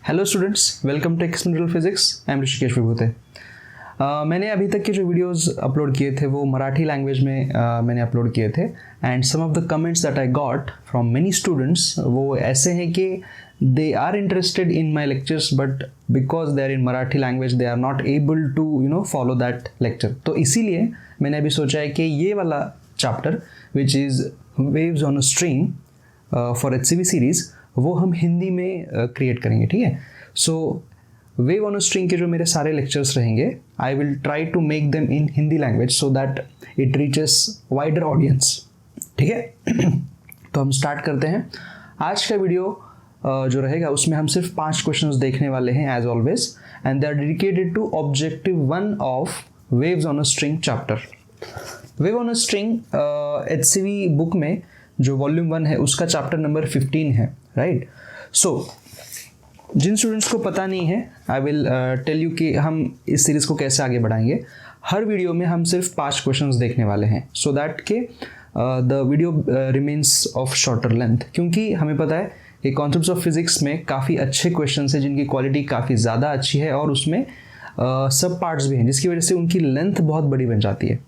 Hello students, welcome to experimental physics. I am Rishikesh Vibhute. मैंने अभी तक के जो वीडियोस अपलोड किए थे वो मराठी लैंग्वेज में मैंने अपलोड किए थे and some of the comments that I got from many students वो ऐसे हैं कि they are interested in my lectures but because they are in Marathi language they are not able to follow that lecture. तो इसीलिए मैंने अभी सोचा है कि ये वाला chapter which is waves on a string for HCV series वो हम हिंदी में क्रिएट करेंगे। ठीक है, so wave on a string के जो मेरे सारे लेक्चर्स रहेंगे I will try to make them in Hindi language so that it reaches wider audience. ठीक है तो हम स्टार्ट करते हैं। आज का वीडियो जो रहेगा उसमें हम सिर्फ 5 क्वेश्चंस देखने वाले हैं as always and they are dedicated to objective 1 of waves on a string chapter. Wave on a string HCV book में जो वॉल्यूम 1 है उसका चैप्टर नंबर 15 है, राइट। सो जिन स्टूडेंट्स को पता नहीं है आई विल टेल यू कि हम इस सीरीज़ को कैसे आगे बढ़ाएंगे। हर वीडियो में हम सिर्फ 5 क्वेश्चंस देखने वाले हैं सो दैट के the video remains of shorter length, क्योंकि हमें पता है कि कॉन्सेप्ट्स ऑफ फिजिक्स में काफ़ी अच्छे क्वेश्चंस हैं जिनकी क्वालिटी काफ़ी ज़्यादा अच्छी है और उसमें सब पार्ट्स भी हैं जिसकी वजह से उनकी लेंथ बहुत बड़ी बन जाती है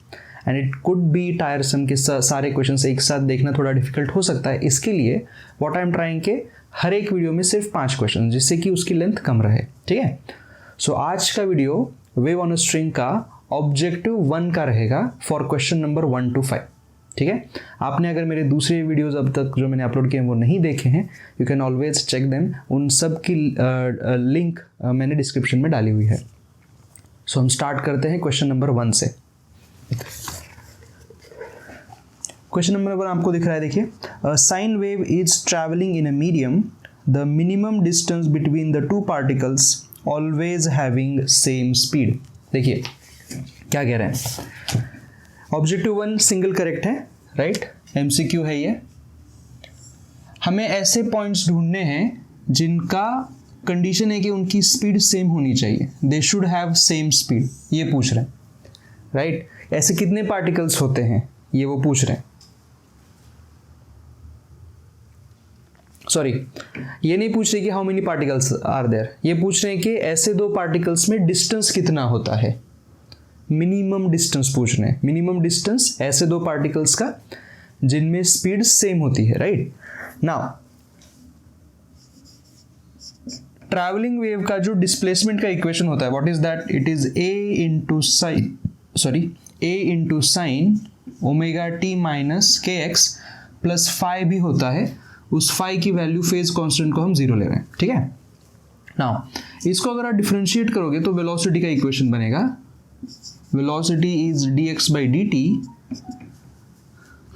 एंड इट कुड बी टायरसम कि सारे क्वेश्चन एक साथ देखना थोड़ा डिफिकल्ट हो सकता है। इसके लिए व्हाट आई एम ट्राइंग के हर एक वीडियो में सिर्फ 5 क्वेश्चन जिससे कि उसकी लेंथ कम रहे। ठीक है, सो आज का video wave on a string का ऑब्जेक्टिव 1 का रहेगा फॉर क्वेश्चन नंबर 1 to 5। ठीक है, आपने अगर मेरे दूसरे वीडियोज़ अब तक जो मैंने अपलोड किए हैं वो नहीं देखे हैं you can always check them, उन सब की लिंक मैंने डिस्क्रिप्शन में डाली हुई है। सो हम स्टार्ट करते हैं क्वेश्चन नंबर 1 से। क्वेश्चन नंबर 1 आपको दिख रहा है, देखिए, sign wave is travelling in a medium, the minimum distance between the two particles always having same speed. देखिए क्या कह रहे हैं, ऑब्जेक्टिव 1 सिंगल करेक्ट है, राइट, MCQ है ये। हमें ऐसे पॉइंट्स ढूंढने हैं जिनका कंडीशन है कि उनकी स्पीड सेम होनी चाहिए, they should have same speed, ये पूछ रहे हैं, राइट। ऐसे कितने पार्टिकल्स होते हैं ये वो पूछ रहे हैं। सॉरी, ये नहीं पूछ रहे कि how many particles are there, ये पूछ रहे हैं कि ऐसे दो पार्टिकल्स में डिस्टेंस कितना होता है, मिनिमम डिस्टेंस पूछ रहे हैं। मिनिमम डिस्टेंस ऐसे दो पार्टिकल्स का जिनमें स्पीड सेम होती है, राइट। नाउ ट्रैवलिंग वेव का जो डिस्प्लेसमेंट का इक्वेशन होता है what is that, it is a into sine omega T minus के एक्स प्लस फाई भी होता है, उस फाई की वैल्यू फेज कांस्टेंट को हम 0 ले रहे हैं। ठीक है, नाउ इसको अगर आप डिफरेंशिएट करोगे तो वेलोसिटी का इक्वेशन बनेगा, velocity is dx by dt।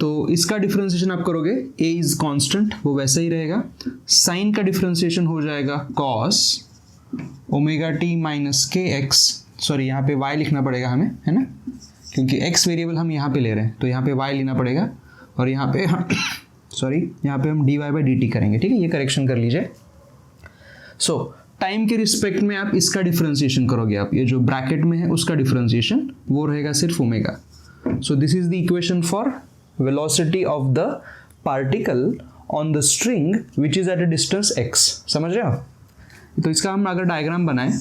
तो इसका डिफरेंशिएशन आप करोगे, a इज कांस्टेंट वो वैसा ही रहेगा, साइन का डिफरेंशिएशन हो जाएगा cos ओमेगा टी माइनस के एक्स, सॉरी यहाँ पे y लिखना पड़ेगा हमें, है ना, क्योंकि x वेरिएबल हम यहाँ पे ले रहे हैं तो यहाँ पे y लेना पड़ेगा और यहाँ पे यहाँ पे हम dy बाई dt करेंगे। ठीक है, ये करेक्शन कर लीजिए। सो टाइम के रिस्पेक्ट में आप इसका डिफरेंशिएशन करोगे, आप ये जो ब्रैकेट में है उसका डिफरेंशिएशन वो रहेगा सिर्फ omega. So this is the equation for velocity of the particle on the string which is at a distance x। समझ रहे हो? तो इसका हम अगर डायग्राम बनाएं,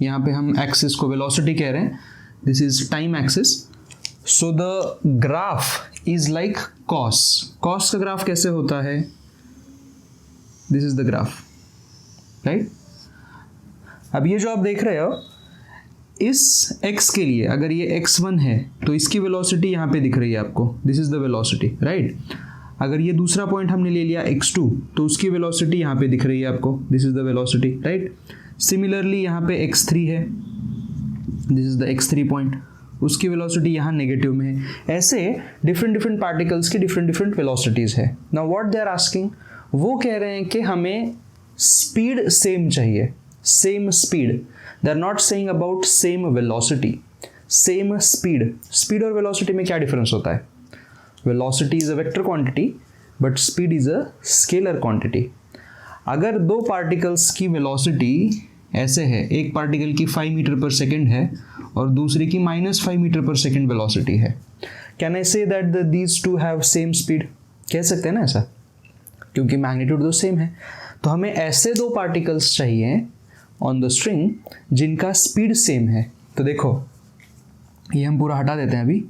यहाँ पे हम एक्सिस को वेलोसिटी कह रहे हैं, this is time axis. So the graph is like cos. Cos का ग्राफ कैसे होता है, this is the graph, right. अब ये जो आप देख रहे हो इस x के लिए अगर ये x1 है तो इसकी वेलोसिटी यहाँ पे दिख रही है आपको, this is the velocity, right. अगर ये दूसरा पॉइंट हमने ले लिया x2 तो उसकी वेलोसिटी यहाँ पे दिख रही है आपको, this is the velocity, right. Similarly यहाँ पे x3 है, this is the x3 point, उसकी वेलोसिटी यहाँ नेगेटिव में है। ऐसे डिफरेंट पार्टिकल्स की डिफरेंट वेलोसिटीज है। Now what they are asking, वो कह रहे हैं कि हमें स्पीड सेम चाहिए, same speed, they are not saying about same velocity, same speed. Speed और वेलोसिटी में क्या डिफरेंस होता है, velocity is a vector quantity but speed is a scalar quantity. अगर दो पार्टिकल्स की वेलोसिटी ऐसे है, एक पार्टिकल की 5 मीटर पर सेकेंड है और दूसरे की -5 मीटर पर सेकेंड वेलोसिटी है, can I say that these two have same speed, कह सकते हैं ना ऐसा? क्योंकि मैग्नीट्यूड तो सेम है। तो हमें ऐसे दो पार्टिकल्स चाहिए ऑन द स्ट्रिंग जिनका स्पीड सेम है। तो देखो ये हम पूरा हटा देते हैं अभी,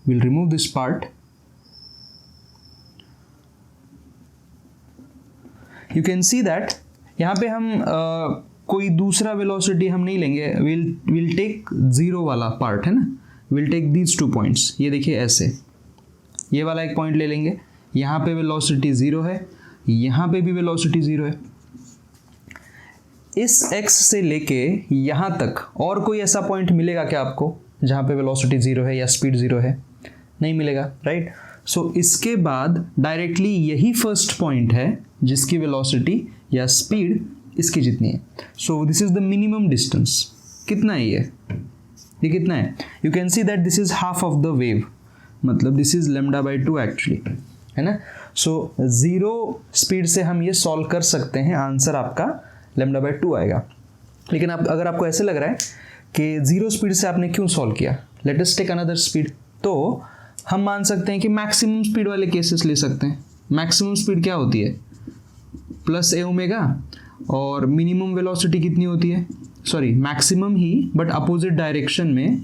will remove this part. You can see that यहाँ पे हम कोई दूसरा वेलोसिटी हम नहीं लेंगे, विल टेक जीरो वाला पार्ट है ना, विल टेक दीज 2 पॉइंट्स। ये देखिए ऐसे ये वाला एक पॉइंट ले लेंगे, यहाँ पे वेलोसिटी जीरो है, यहाँ पे भी वेलोसिटी जीरो है। इस x से लेके यहाँ तक और कोई ऐसा पॉइंट मिलेगा क्या आपको जहाँ पे वेलोसिटी जीरो है या स्पीड जीरो है? नहीं मिलेगा, राइट। सो इसके बाद डायरेक्टली यही फर्स्ट पॉइंट है जिसकी वेलोसिटी या स्पीड इसकी जितनी है। सो this is the minimum distance. कितना है ये कितना है? You can see that this is half of the wave, मतलब दिस इज λ/2 एक्चुअली, है ना। सो जीरो स्पीड से हम ये सॉल्व कर सकते हैं, आंसर आपका λ/2 आएगा। लेकिन अगर आपको ऐसे लग रहा है कि जीरो स्पीड से आपने क्यों सॉल्व किया, let us take another speed, तो हम मान सकते हैं कि मैक्सिमम स्पीड वाले केसेस ले सकते हैं। मैक्सिमम स्पीड क्या होती है? प्लस ए ओमेगा, और मिनिमम वेलोसिटी कितनी होती है? Sorry maximum he, but opposite direction में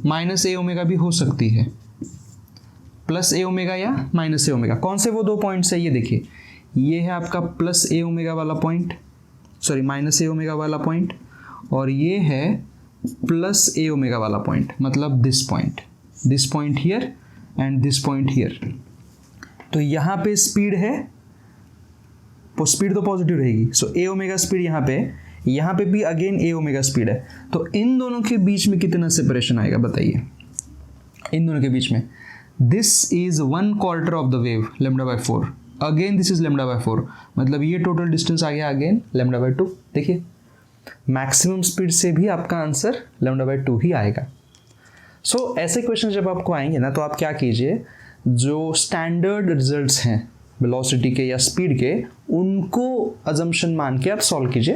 माइनस ए ओमेगा भी हो सकती है, प्लस ए ओमेगा या माइनस ए ओमेगा। कौन से वो दो पॉइंट्स है? ये देखिए, ये है आपका प्लस ए ओमेगा वाला पॉइंट, सॉरी माइनस ए ओमेगा वाला पॉइंट, और ये है प्लस ए ओमेगा वाला पॉइंट, मतलब this point here and this point here. तो यहाँ पे स्पीड है, तो स्पीड तो पॉजिटिव रहेगी, सो ए ओमेगा स्पीड यहाँ पे भी अगेन ए ओमेगा स्पीड है। तो इन दोनों के बीच में कितना सेपरेशन आएगा बताइए? इन दोनों के बीच में this is 1/4 of the wave λ/4, again this is λ/4, मतलब ये टोटल डिस्टेंस आ गया अगेन λ/2। देखिए मैक्सिमम स्पीड से भी आपका आंसर λ/2 ही आएगा। सो ऐसे क्वेश्चन जब आपको आएंगे ना, तो आप क्या कीजिए, जो स्टैंडर्ड रिजल्ट्स हैं वेलोसिटी के या स्पीड के, उनको अजम्पशन मान के आप सॉल्व कीजिए,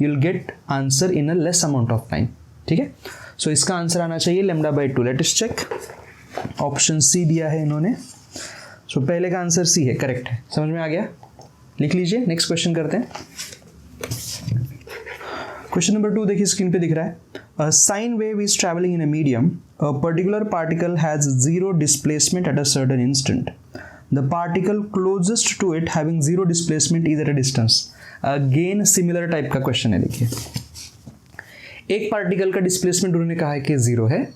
you will get answer in a less amount of time. ठीक है, सो इसका आंसर आना चाहिए λ/2। Let us check, option C दिया है इन्होंने, सो पहले का आंसर सी है, करेक्ट है। समझ में आ गया? लिख लीजिए, नेक्स्ट क्वेश्चन करते हैं। क्वेश्चन नंबर 2 देखिए स्क्रीन पे दिख रहा है, a sine wave is travelling in a medium, a particular particle has zero displacement at a certain instant, the particle closest to it having zero displacement is at a distance. Again similar type का question है। देखिए एक particle का displacement उन्होंने कहा है कि zero है,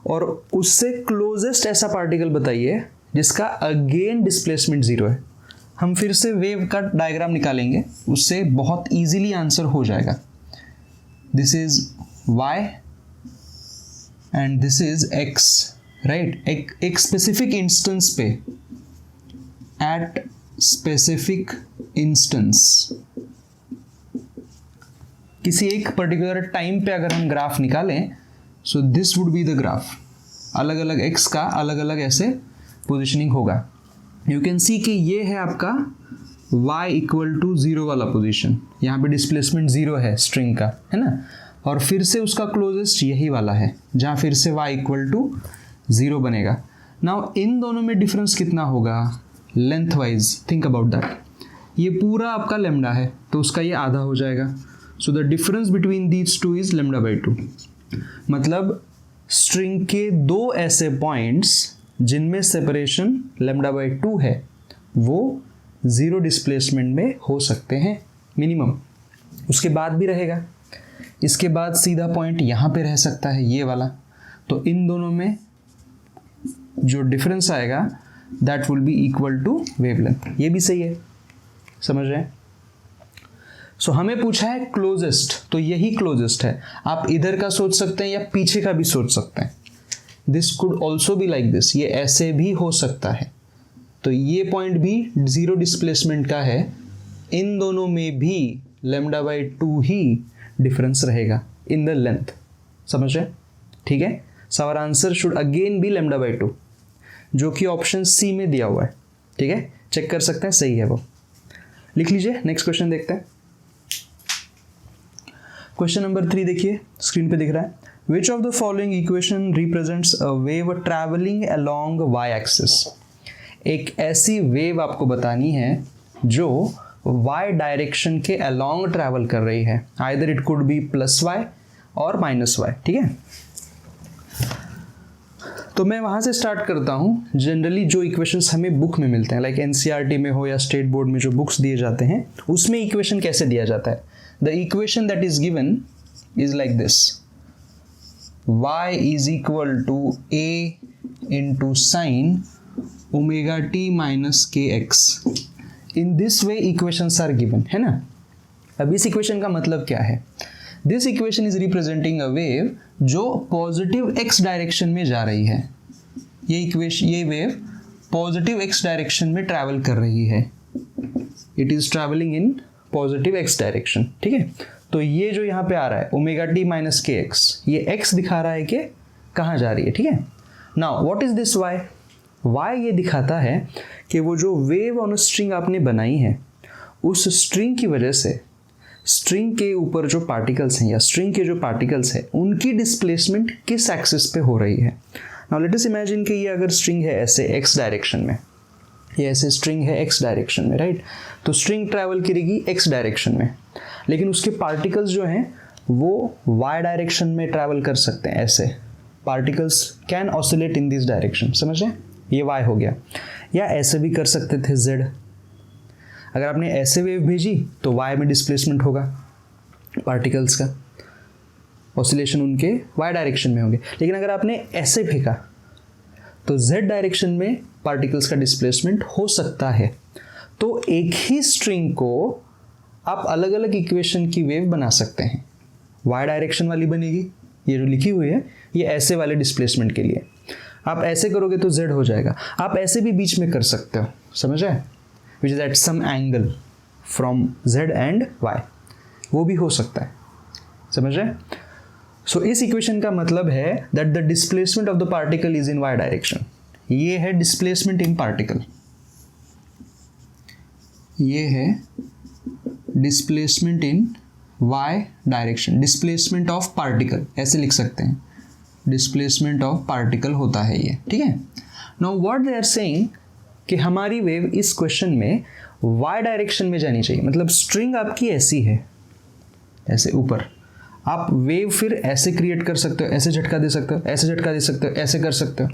और उससे क्लोजेस्ट ऐसा पार्टिकल बताइए जिसका अगेन डिस्प्लेसमेंट जीरो है। हम फिर से वेव का डायग्राम निकालेंगे, उससे बहुत इजीली आंसर हो जाएगा। This is y and this is x, right. एक स्पेसिफिक इंस्टेंस पे, एट स्पेसिफिक इंस्टेंस, किसी एक पर्टिकुलर टाइम पे अगर हम ग्राफ निकालें, so this would be the graph. अलग अलग x का अलग अलग ऐसे पोजिशनिंग होगा। यू कैन सी कि ये है आपका y = 0 वाला पोजीशन, यहाँ पे डिस्प्लेसमेंट जीरो है स्ट्रिंग का, है ना। और फिर से उसका क्लोजेस्ट यही वाला है जहाँ फिर से y = 0 बनेगा। नाउ इन दोनों में डिफरेंस कितना होगा length wise? Think about that. ये पूरा आपका लैम्डा है, तो उसका ये आधा हो जाएगा। So the difference between these two is λ/2, मतलब स्ट्रिंग के दो ऐसे पॉइंट्स जिनमें सेपरेशन λ/2 है, वो जीरो डिस्प्लेसमेंट में हो सकते हैं मिनिमम। उसके बाद भी रहेगा, इसके बाद सीधा पॉइंट यहाँ पे रह सकता है ये वाला। तो इन दोनों में जो डिफरेंस आएगा that will be equal to wavelength. ये भी सही है, समझ रहे हैं? सो हमें पूछा है क्लोजेस्ट, तो यही क्लोजेस्ट है। आप इधर का सोच सकते हैं या पीछे का भी सोच सकते हैं। This could also be like this, ये ऐसे भी हो सकता है। तो ये पॉइंट भी जीरो डिस्प्लेसमेंट का है, इन दोनों में भी λ/2 ही डिफरेंस रहेगा इन द लेंथ। समझ रहे? ठीक है, so our answer should again be λ/2, जो कि ऑप्शन सी में दिया हुआ है। ठीक है, चेक कर सकते हैं, सही है वो। लिख लीजिए, नेक्स्ट क्वेश्चन देखते हैं। क्वेश्चन नंबर 3 देखिए स्क्रीन पे दिख रहा है, which of the following equation represents a wave travelling along y axis? एक ऐसी वेव आपको बतानी है जो y डायरेक्शन के अलोंग ट्रैवल कर रही है, either it could be plus y और माइनस y, ठीक है। तो मैं वहाँ से स्टार्ट करता हूँ। जनरली जो इक्वेशंस हमें बुक में मिलते हैं, लाइक एनसीईआरटी में हो या स्टेट बोर्ड में जो बुक्स दिए जाते हैं, उसमें इक्वेशन कैसे दिया जाता है। The equation that is given is like this, y is equal to a into sine omega T minus के X. In this way equations are given, है ना। अब इस इक्वेशन का मतलब क्या है। This equation is representing a wave जो पॉजिटिव x डायरेक्शन में जा रही है। ये वेव पॉजिटिव x डायरेक्शन में ट्रैवल कर रही है। It is travelling in positive x direction, ठीक है। तो ये जो यहाँ पे आ रहा है ओमेगा टी माइनस के एक्स, ये x दिखा रहा है कि कहाँ जा रही है, ठीक है। Now what is this y? y ये दिखाता है कि वो जो वेव ऑन स्ट्रिंग आपने बनाई है, उस स्ट्रिंग की वजह से स्ट्रिंग के ऊपर जो पार्टिकल्स हैं या स्ट्रिंग के जो पार्टिकल्स हैं उनकी डिस्प्लेसमेंट किस एक्सिस पे हो रही है। नाउ लेट अस इमेजिन कि ये अगर स्ट्रिंग है ऐसे x डायरेक्शन में, ये ऐसे स्ट्रिंग है x डायरेक्शन में, राइट। तो स्ट्रिंग ट्रैवल करेगी x डायरेक्शन में, लेकिन उसके पार्टिकल्स जो हैं वो y डायरेक्शन में ट्रैवल कर सकते हैं। ऐसे particles can oscillate in this direction, समझ रहे हैं। ये y हो गया। या ऐसे भी कर सकते थे z। अगर आपने ऐसे वेव भेजी तो y में डिस्प्लेसमेंट होगा पार्टिकल्स का, ऑसिलेशन उनके y डायरेक्शन में होंगे। लेकिन अगर आपने ऐसे फेंका तो z डायरेक्शन में पार्टिकल्स का डिस्प्लेसमेंट हो सकता है। तो एक ही स्ट्रिंग को आप अलग अलग इक्वेशन की वेव बना सकते हैं। y डायरेक्शन वाली बनेगी, ये जो लिखी हुई है ये ऐसे वाले डिस्प्लेसमेंट के लिए। आप ऐसे करोगे तो z हो जाएगा। आप ऐसे भी बीच में कर सकते हो, समझ रहे हैं, which is at some angle from z and y, वो भी हो सकता है, समझ रहे हैं। सो इस इक्वेशन का मतलब है that the displacement of the particle is in y direction. ये है डिस्प्लेसमेंट इन पार्टिकल, ये है displacement in y direction. Displacement of particle ऐसे लिख सकते हैं, डिस्प्लेसमेंट ऑफ पार्टिकल होता है ये, ठीक है। Now what they are saying कि हमारी वेव इस क्वेश्चन में y डायरेक्शन में जानी चाहिए। मतलब स्ट्रिंग आपकी ऐसी है, ऐसे ऊपर, आप वेव फिर ऐसे क्रिएट कर सकते हो, ऐसे झटका दे सकते हो, ऐसे झटका दे सकते हो, ऐसे कर सकते हो।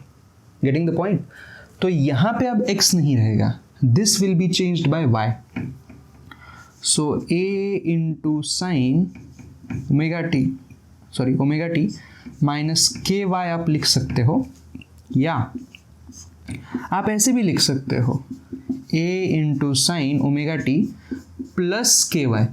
Getting the point. तो यहाँ पे अब x नहीं रहेगा, this will be changed by y। So a into sine omega T minus के वाई आप लिख सकते हो, या आप ऐसे भी लिख सकते हो a into sine omega t plus k y.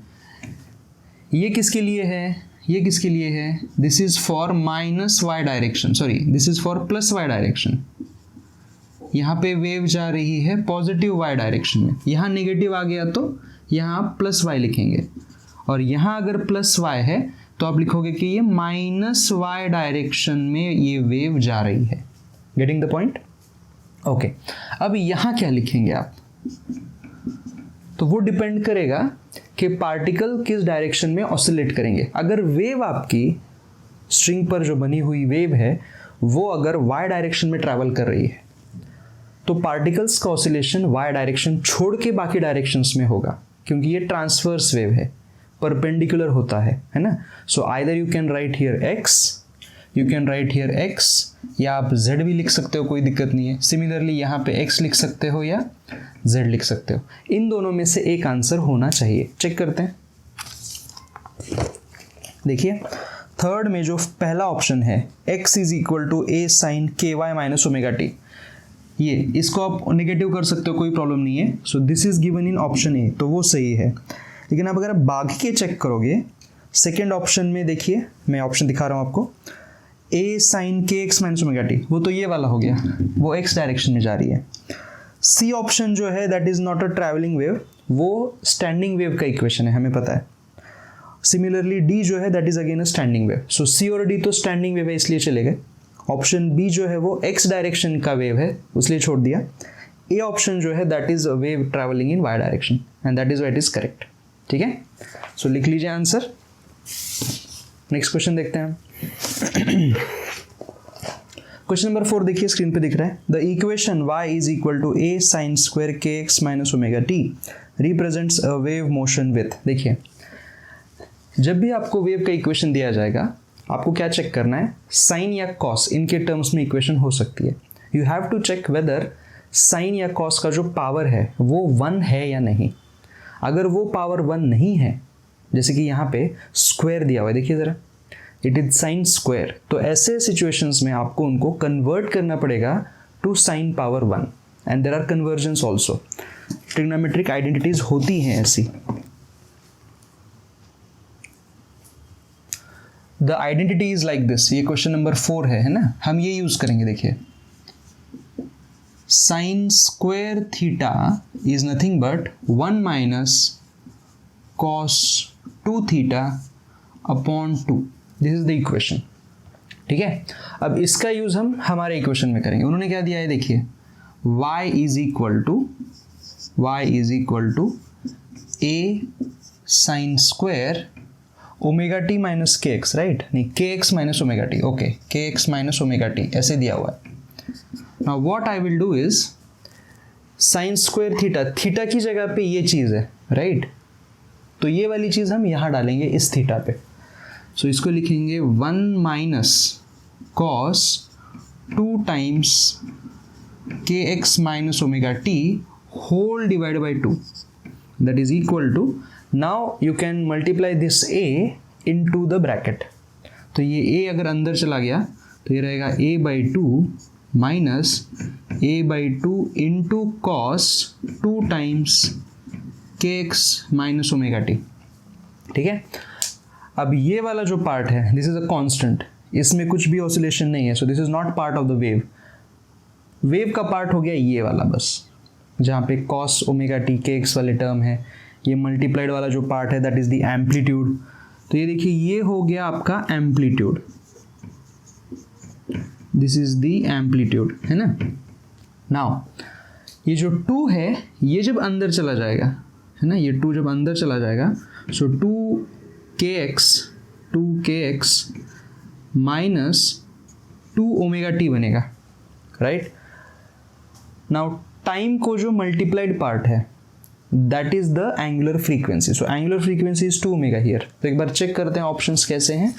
ये किसके लिए है, ये किसके लिए है, this is for minus y direction, sorry this is for plus y direction. यहाँ पे वेव जा रही है पॉजिटिव वाई डायरेक्शन में, यहाँ नेगेटिव आ गया तो यहाँ आप प्लस वाई लिखेंगे, और यहाँ अगर प्लस वाई है तो आप लिखोगे कि ये माइनस वाई डायरेक्शन में ये वेव जा रही है। Getting the point. ओके, अब यहाँ क्या लिखेंगे आप, तो वो डिपेंड करेगा कि पार्टिकल किस डायरेक्शन में ऑसिलेट करेंगे। अगर वेव आपकी स्ट्रिंग पर जो बनी हुई वेव है वो अगर y डायरेक्शन में ट्रैवल कर रही है तो पार्टिकल्स का ऑसिलेशन y डायरेक्शन छोड़ के बाकी डायरेक्शंस में होगा, क्योंकि ये ट्रांसवर्स वेव है, परपेंडिकुलर होता है ना। So either you can write here x, या आप z भी लिख सकते हो, कोई दिक्कत नहीं है। सिमिलरली यहाँ पे x लिख सकते हो या z लिख सकते हो। इन दोनों में से एक आंसर होना चाहिए। चेक करते हैं, देखिए थर्ड में जो पहला ऑप्शन है x is equal to a sine k y minus omega t, ये इसको आप नेगेटिव कर सकते हो, कोई प्रॉब्लम नहीं है। सो this is given in option A, तो वो सही है। लेकिन अब अगर आप बाकी के चेक करोगे, सेकेंड ऑप्शन में देखिए, मैं ऑप्शन दिखा रहा हूँ आपको, a साइन के एक्स माइनस ओमेगा टी, वो तो ये वाला हो गया, वो x डायरेक्शन में जा रही है। सी ऑप्शन जो है that is not a travelling wave, वो स्टैंडिंग वेव का इक्वेशन है, हमें पता है। सिमिलरली डी जो है that is again a standing wave. So C और डी तो स्टैंडिंग वेव है, इसलिए चले गए। ऑप्शन बी जो है वो x डायरेक्शन का वेव है, उसलिए छोड़ दिया। ए ऑप्शन जो है that is a wave travelling in y direction, and that is what is correct. ठीक है, सो लिख लीजिए आंसर। नेक्स्ट क्वेश्चन देखते हैं हम। क्वेश्चन नंबर 4 देखिए, स्क्रीन पे दिख रहा है, the equation y is equal to a sin स्क्वायर kx minus omega t represents a wave motion with. देखिए, जब भी आपको वेव का इक्वेशन दिया जाएगा, आपको क्या चेक करना है, साइन या कॉस, इनके टर्म्स में इक्वेशन हो सकती है। You have to check whether sine या कॉस का जो पावर है वो 1 है या नहीं। अगर वो पावर 1 नहीं है, जैसे कि यहाँ पे स्क्वायर दिया हुआ है, देखिए ज़रा, इट इज साइन स्क्वायर, तो ऐसे सिचुएशंस में आपको उनको कन्वर्ट करना पड़ेगा to sine power 1 and there are conversions also. Trigonometric identities होती हैं ऐसी। The identity is like this, ये क्वेश्चन नंबर 4 है ना, हम ये यूज करेंगे। देखिए, sine square theta is nothing but 1 minus cos 2 theta upon 2। This is the equation. ठीक है, अब इसका यूज हम हमारे इक्वेशन में करेंगे। उन्होंने क्या दिया है, देखिए, y is equal to a sine square omega T minus के एक्स, राइट, नहीं k x minus omega t, okay, k x minus omega t ऐसे दिया हुआ है। Now what I will do is sine square theta, theta की जगह पे ये चीज़ है, राइट, तो ये वाली चीज़ हम यहाँ डालेंगे इस थीटा पे। सो इसको लिखेंगे 1 minus cos 2 times k x minus omega t whole divide by 2, that is equal to, now you can multiply this a into the bracket. तो ये a अगर अंदर चला गया तो ये रहेगा a by 2 minus a by 2 into cos 2 times k x minus omega T. ठीक है, अब ये वाला जो पार्ट है, दिस इज अ कांस्टेंट, इसमें कुछ भी ऑसिलेशन नहीं है, सो this is not part of the wave. Wave का पार्ट हो गया ये वाला बस, जहाँ पे कॉस ओमेगा टी के एक्स वाले टर्म है, ये मल्टीप्लाइड वाला जो पार्ट है दैट इज द एम्पलीट्यूड। तो ये देखिए, ये हो गया आपका amplitude, this is the amplitude, है ना। नाउ ये जो 2 है, ये जब अंदर चला जाएगा, है ना, ये 2 जब अंदर चला जाएगा, so 2kx minus 2 omega t बनेगा, राइट। नाउ टाइम को जो मल्टीप्लाइड पार्ट है that is the angular frequency, so angular frequency is 2 omega here. तो एक बार चेक करते हैं ऑप्शंस कैसे हैं।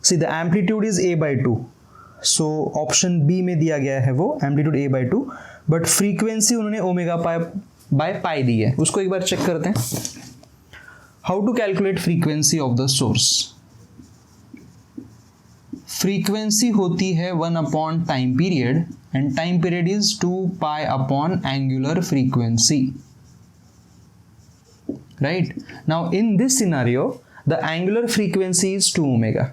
See the amplitude is a by 2, so option B में दिया गया है वो amplitude a by 2, but frequency उन्होंने ओमेगा बाय पाई दी है। उसको एक बार चेक करते हैं। How to calculate frequency of the source. Frequency होती है 1 upon time period and time period is 2 pi upon angular frequency, right. Now in this scenario the angular frequency is 2 omega.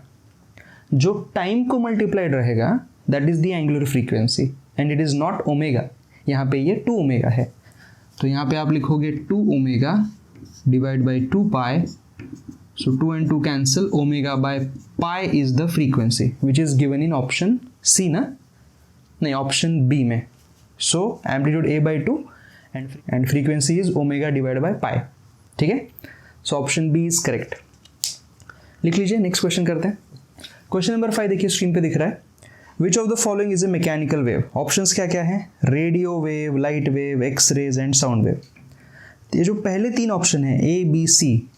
जो टाइम को multiplied रहेगा that is the angular frequency and it is not omega, यहाँ पे ये 2 omega है। तो यहाँ पे आप लिखोगे 2 omega divide by 2 pi, so 2 and 2 cancel, omega by pi is the frequency which is given in option C ना, नहीं ऑप्शन बी में। So amplitude a by 2 and frequency is omega divide by pi. ठीक है, so option B is correct. लिख लीजिए, next question करते हैं। Question number 5 देखिए, स्क्रीन पे दिख रहा है, which of the following is a mechanical wave. Options क्या क्या है, radio wave, light wave, X rays and sound wave. ये जो पहले 3 ऑप्शन है ए बी सी,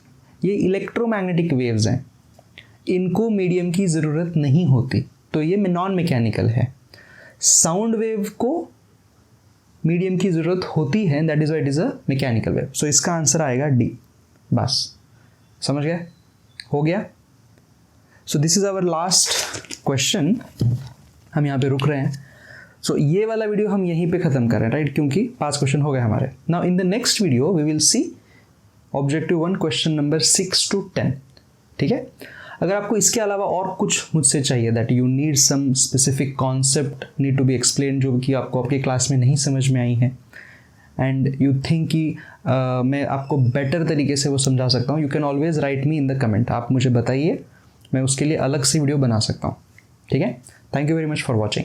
ये इलेक्ट्रोमैग्नेटिक वेव्स हैं, इनको मीडियम की ज़रूरत नहीं होती, तो ये नॉन मैकेनिकल है। साउंड वेव को मीडियम की ज़रूरत होती है, that is why it is a mechanical wave. So इसका आंसर आएगा डी। बस समझ गए, हो गया। So this is our last question, हम यहाँ पे रुक रहे हैं। सो ये वाला वीडियो हम यहीं पे ख़त्म कर रहे हैं, राइट, क्योंकि 5 क्वेश्चन हो गए हमारे। Now in the next video we will see objective 1 question number 6 to 10। ठीक है, अगर आपको इसके अलावा और कुछ मुझसे चाहिए, that you need some specific concept need to be explain, जो कि आपको आपके क्लास में नहीं समझ में आई है, एंड यू थिंक कि मैं आपको बेटर तरीके से वो समझा सकता हूँ, you can always right me in the comment. आप मुझे बताइए, मैं उसके लिए अलग से वीडियो बना सकता हूँ। ठीक है, thank you very much for watching.